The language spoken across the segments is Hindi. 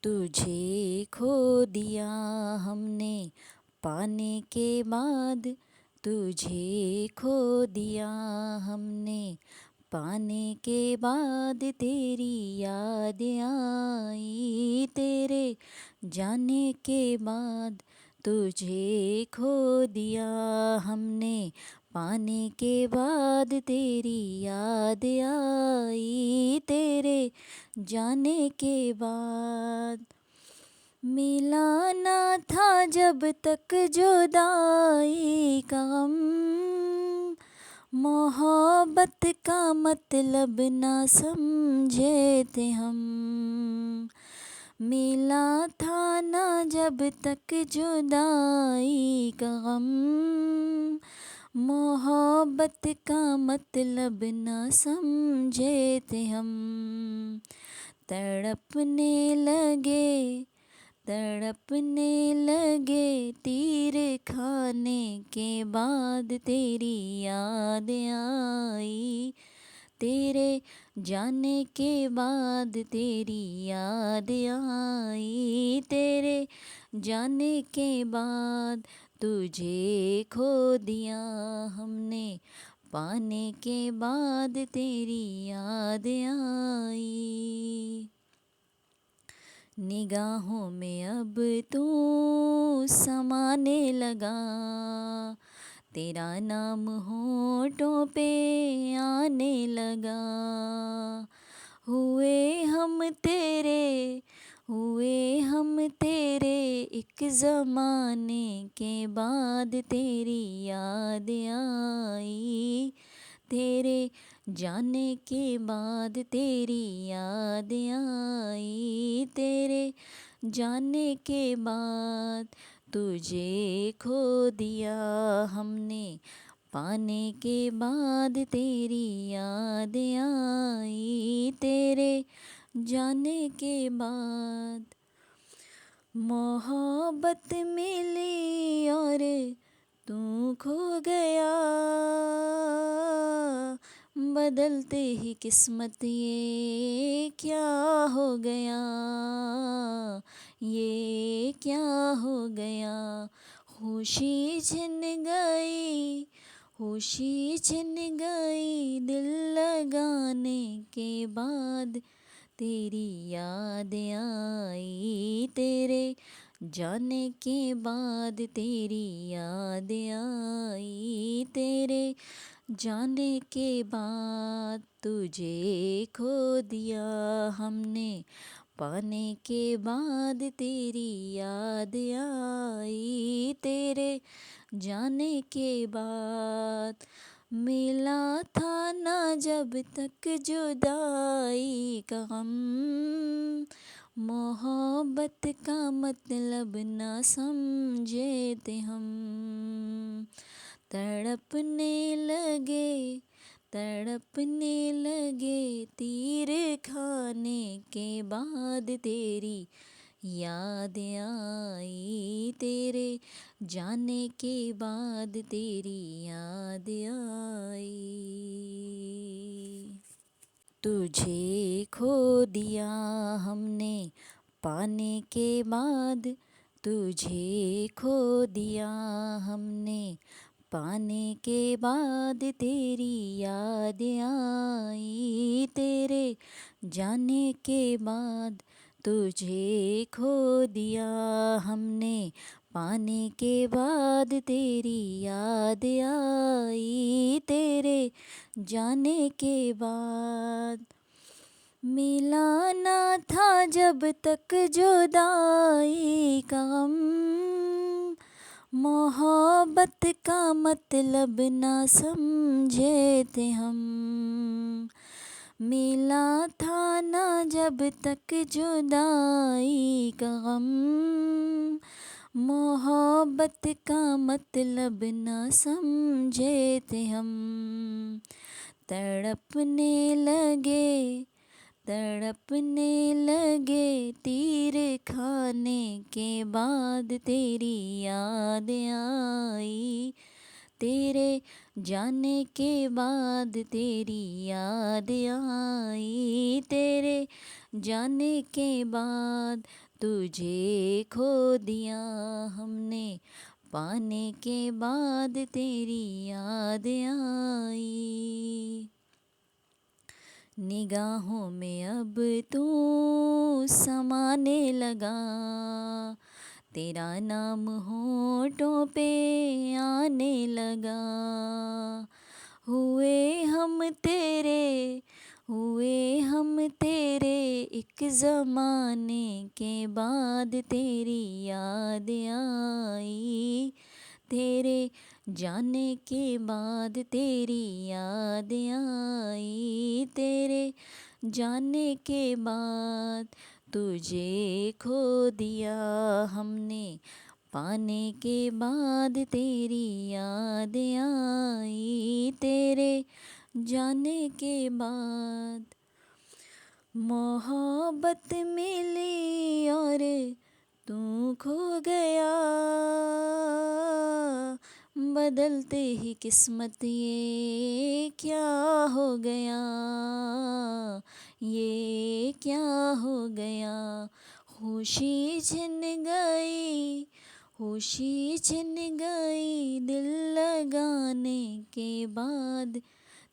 तुझे खो दिया हमने पाने के बाद, तुझे खो दिया हमने पाने के बाद, तेरी याद आई तेरे जाने के बाद। तुझे खो दिया हमने पाने के बाद, तेरी याद आई तेरे जाने के बाद। मिला ना था जब तक जुदाई का गम, मोहब्बत का मतलब ना समझे थे हम। मिला था ना जब तक जुदाई का गम, मोहब्बत का मतलब ना समझे थे हम। तड़पने लगे तड़पने लगे तीर खाने के बाद, तेरी याद आई तेरे जाने के बाद, तेरी याद आई तेरे जाने के बाद। तुझे खो दिया हमने पाने के बाद, तेरी याद आई। निगाहों में अब तू समाने लगा, तेरा नाम होठों पे आने लगा। हुए हम तेरे हुए हम तेरे एक ज़माने के बाद, तेरी याद आई तेरे जाने के बाद, तेरी याद आई तेरे जाने के बाद। तुझे खो दिया हमने पाने के बाद, तेरी याद आई तेरे जाने के बाद। मोहब्बत मिली और तू खो गया, बदलते ही किस्मत ये क्या हो गया, ये क्या हो गया। खुशी छिन गई खुशी छिन गई दिल लगाने के बाद, तेरी याद आई तेरे जाने के बाद, तेरी याद आई तेरे जाने के बाद। तुझे खो दिया हमने पाने के बाद, तेरी याद आई तेरे जाने के बाद। मिला था ना जब तक जुदाई का गम, मोहब्बत का मतलब ना समझे थे हम। तड़पने लगे तड़पने लगे तीर खाने के बाद, तेरी याद आई तेरे जाने के बाद, तेरी याद आई। तुझे खो दिया हमने पाने के बाद, तुझे खो दिया हमने पाने के बाद, तेरी याद आई तेरे जाने के बाद। तुझे खो दिया हमने पाने के बाद, तेरी याद आई तेरे जाने के बाद। मिला ना था जब तक जुदाई का गम, मोहब्बत का मतलब ना समझे थे हम। मिला था ना जब तक जुदाई का गम, मोहब्बत का मतलब ना समझे थे हम। तड़पने लगे तड़पने लगे तीर खाने के बाद, तेरी याद आई तेरे जाने के बाद, तेरी याद आई तेरे जाने के बाद। तुझे खो दिया हमने, पाने के बाद तेरी याद आई। निगाहों में अब तू समाने लगा, तेरा नाम होठों पे आने लगा। हुए हम तेरे, हुए हम तेरे, एक ज़माने के बाद तेरी याद आई। तेरे जाने के बाद तेरी याद आई। तेरे जाने के बाद तुझे खो दिया हमने, पाने के बाद तेरी याद आई। तेरे जाने के बाद मोहब्बत मिली और तू खो गया। बदलते ही किस्मत ये क्या हो गया, ये क्या हो गया। खुशी छिन गई, खुशी छिन गई, दिल लगाने के बाद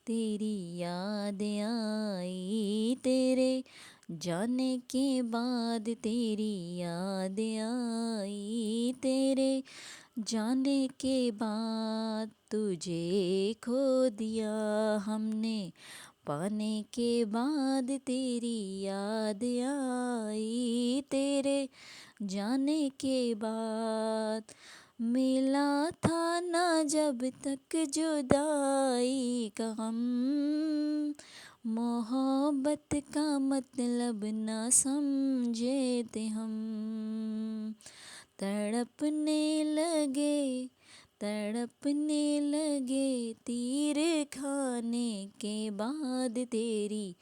तेरी याद आई। तेरे जाने के बाद तेरी याद आई। तेरे जाने के बाद तुझे खो दिया हमने, पाने के बाद तेरी याद आई। तेरे जाने के बाद मिला था ना जब तक जुदाई का गम, मोहब्बत का मतलब ना समझे थे हम। तड़पने लगे, तड़पने लगे, तीर खाने के बाद तेरी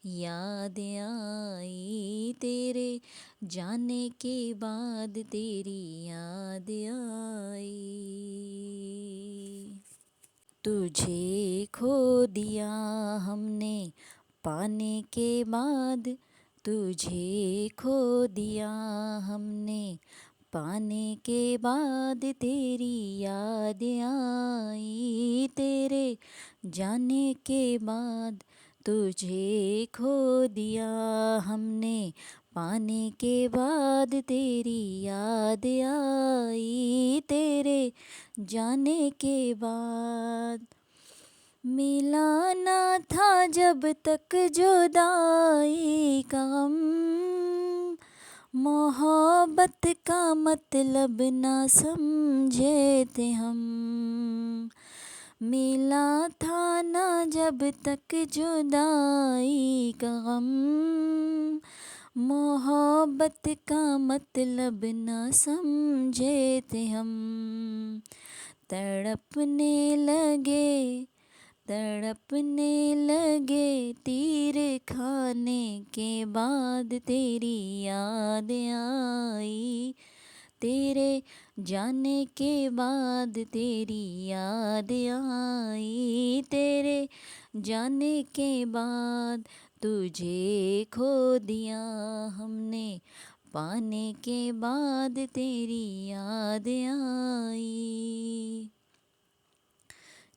याद आई। तेरे जाने के बाद तेरी याद आई। तुझे खो दिया हमने, पाने के बाद तुझे खो दिया हमने, पाने के बाद तेरी याद आई। तेरे जाने के बाद तुझे खो दिया हमने, पाने के बाद तेरी याद आई। तेरे जाने के बाद मिला ना था जब तक जुदाई का गम, मोहब्बत का मतलब ना समझे थे हम। मिला था ना जब तक जुदाई का गम, मोहब्बत का मतलब ना समझे थे हम। तड़पने लगे, तड़पने लगे, तीर खाने के बाद तेरी याद आई। तेरे जाने के बाद तेरी याद आई। तेरे जाने के बाद तुझे खो दिया हमने, पाने के बाद तेरी याद आई।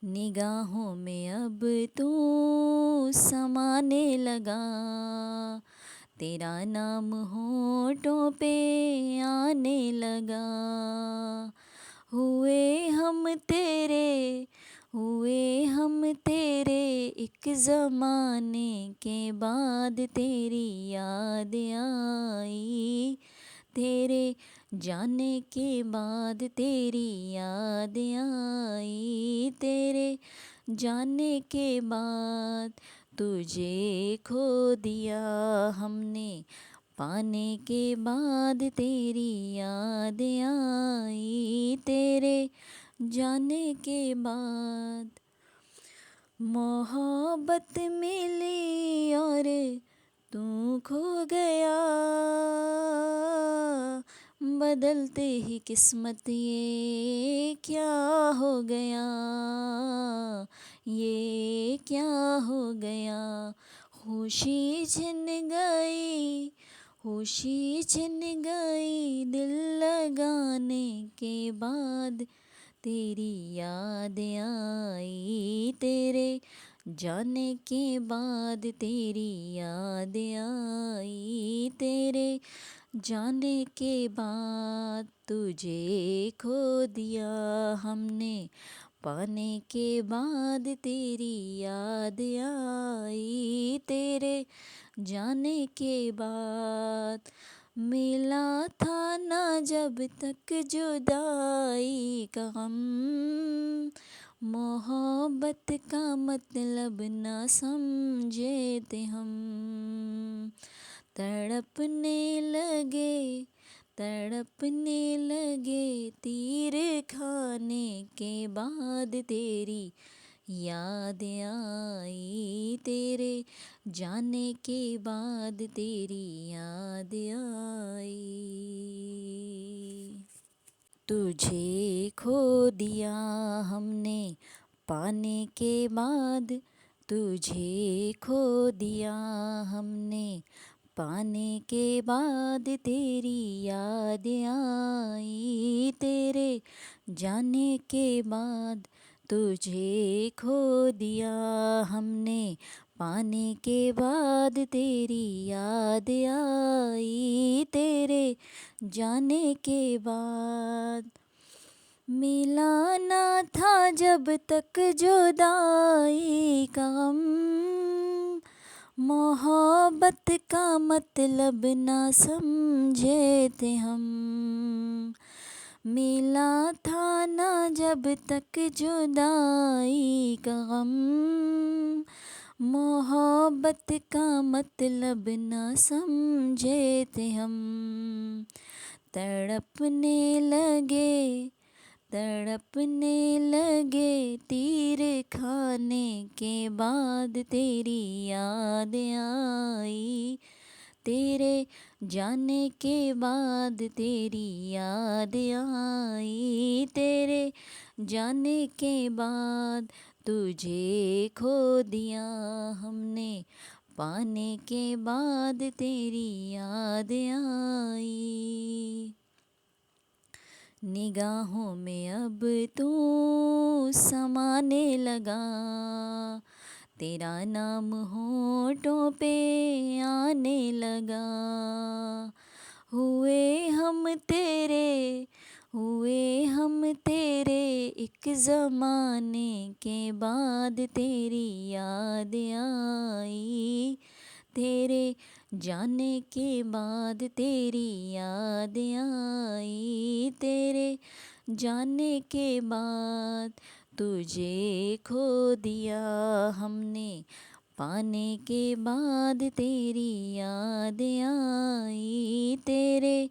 निगाहों में अब तू समाने लगा, तेरा नाम होठों पे आने लगा। हुए हम तेरे, हुए हम तेरे, एक ज़माने के बाद तेरी याद आई। तेरे जाने के बाद तेरी याद आई। तेरे जाने के बाद तुझे खो दिया हमने, पाने के बाद तेरी याद आई। तेरे जाने के बाद मोहब्बत मिली और तू खो गया। बदलते ही किस्मत ये क्या हो गया, ये क्या हो गया। खुशी छिन गई, होशी छिन गई दिल लगाने के बाद, तेरी याद आई तेरे जाने के बाद, तेरी याद आई तेरे जाने के बाद। तुझे खो दिया हमने पाने के बाद, तेरी याद आई तेरे जाने के बाद। मिला था ना जब तक जुदाई का गम, मोहब्बत का मतलब ना समझे थे हम। तड़पने लगे तड़पने लगे तीर खाने के बाद, तेरी याद आई तेरे जाने के बाद, तेरी याद आई। तुझे खो दिया हमने पाने के बाद, तुझे खो दिया हमने पाने के बाद, तेरी याद आई तेरे जाने के बाद। तुझे खो दिया हमने पाने के बाद, तेरी याद आई तेरे जाने के बाद। मिला ना था जब तक जुदाई का गम, मोहब्बत का मतलब ना समझे थे हम। मिला था ना जब तक जुदाई का गम, मोहब्बत का मतलब ना समझे थे हम। तड़पने लगे तड़पने लगे तीर खाने के बाद, तेरी याद आई तेरे जाने के बाद, तेरी याद आई तेरे जाने के बाद। तुझे खो दिया हमने पाने के बाद, तेरी याद आई। निगाहों में अब तू समाने लगा, तेरा नाम होठों पे आने लगा। हुए हम तेरे हुए हम तेरे एक ज़माने के बाद, तेरी याद आई तेरे जाने के बाद, तेरी याद आई तेरे जाने के बाद। तुझे खो दिया हमने पाने के बाद, तेरी याद आई तेरे